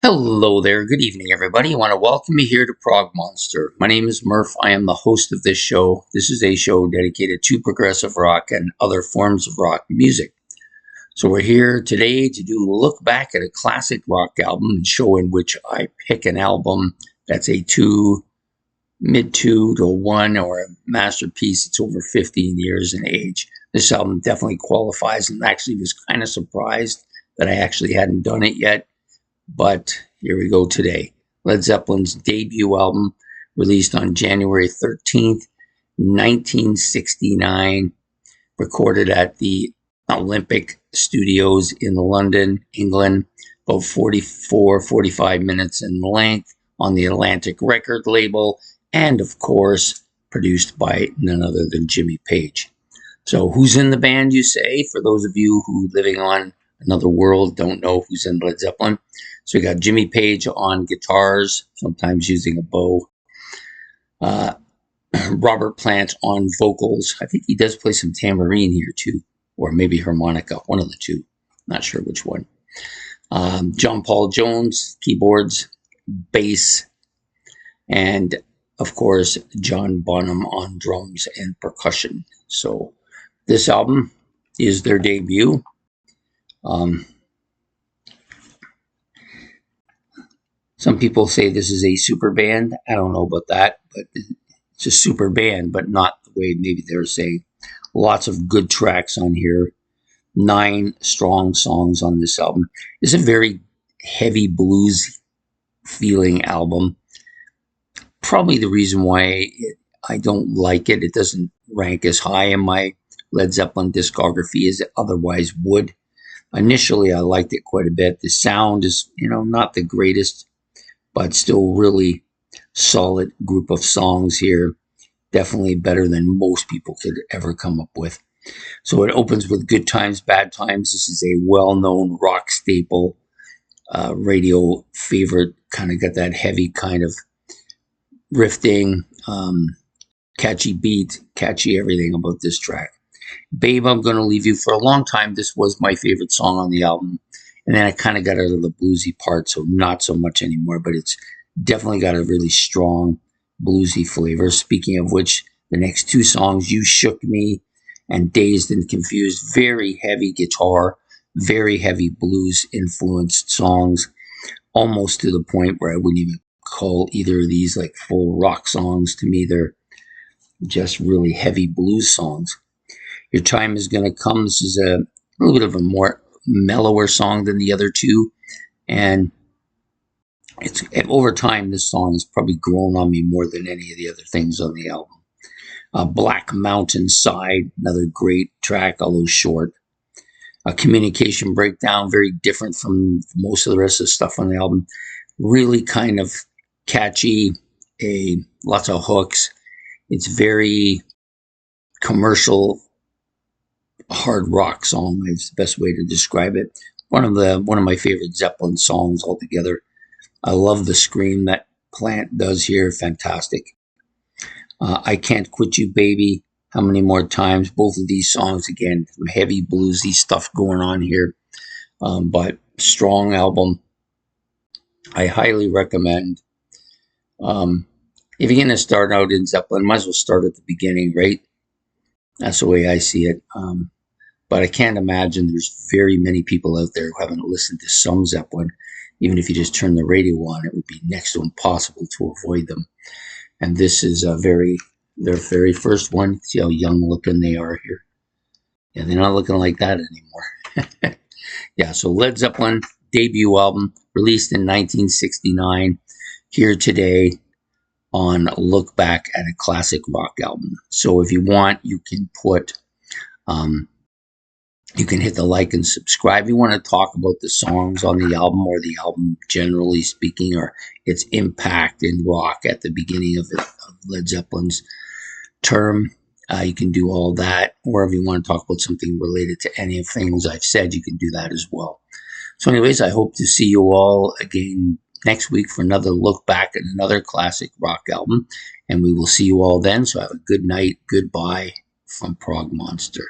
Hello there, good evening everybody. I want to welcome you here to Prog Monster. My name is Murph. I am the host of this show. This is a show dedicated to progressive rock and other forms of rock music. So we're here today to do a look back at a classic rock album, a show in which I pick an album that's a mid 2 to 1 or a masterpiece. It's over 15 years in age. This album definitely qualifies, and actually was kind of surprised that I actually hadn't done it yet. But here we go today. Led Zeppelin's debut album, released on January 13th, 1969, recorded at the Olympic Studios in London, England, about 45 minutes in length, on the Atlantic record label, and of course, produced by none other than Jimmy Page. So who's in the band, you say? For those of you who living on another world don't know who's in Led Zeppelin. So we got Jimmy Page on guitars, sometimes using a bow. Robert Plant on vocals. I think he does play some tambourine here too, or maybe harmonica, one of the two. Not sure which one. John Paul Jones, keyboards, bass, and of course, John Bonham on drums and percussion. So this album is their debut. Some people say this is a super band. I don't know about that, but it's a super band, but not the way maybe they're saying. Lots of good tracks on here. 9 strong songs on this album. It's a very heavy blues feeling album. Probably the reason why I don't like it. It doesn't rank as high in my Led Zeppelin discography as it otherwise would. Initially, I liked it quite a bit. The sound is, not the greatest, but still really solid group of songs here. Definitely better than most people could ever come up with. So it opens with Good Times, Bad Times. This is a well-known rock staple, radio favorite. Kind of got that heavy kind of riffing, catchy beat, catchy everything about this track. Babe, I'm Gonna Leave You. For a long time, this was my favorite song on the album. And then I kind of got out of the bluesy part, so not so much anymore. But it's definitely got a really strong bluesy flavor. Speaking of which, the next 2 songs, You Shook Me and Dazed and Confused, very heavy guitar, very heavy blues-influenced songs, almost to the point where I wouldn't even call either of these like full rock songs. To me, they're just really heavy blues songs. Your Time Is Gonna Come. This is a little bit of a more mellower song than the other 2, and it's over time this song has probably grown on me more than any of the other things on the album. Black Mountain Side, another great track, although short. A Communication Breakdown, very different from most of the rest of the stuff on the album. Really kind of catchy, lots of hooks. It's very commercial hard rock song is the best way to describe it. One of my favorite Zeppelin songs altogether. I love the scream that Plant does here. Fantastic. I Can't Quit You, Baby. How Many More Times? Both of these songs, again, some heavy bluesy stuff going on here. But strong album. I highly recommend. If you're going to start out in Zeppelin, might as well start at the beginning, right? That's the way I see it. But I can't imagine there's very many people out there who haven't listened to some Zeppelin. Even if you just turn the radio on, it would be next to impossible to avoid them. And this is their very first one. See how young looking they are here. Yeah, they're not looking like that anymore. Yeah, so Led Zeppelin debut album, released in 1969. Here today on Look Back at a Classic Rock Album. So if you want, you can put... you can hit the like and subscribe. You want to talk about the songs on the album or the album generally speaking, or its impact in rock at the beginning of Led Zeppelin's term. You can do all that. Or if you want to talk about something related to any of the things I've said, you can do that as well. So anyways, I hope to see you all again next week for another look back at another classic rock album. And we will see you all then. So have a good night. Goodbye from Prog Monster.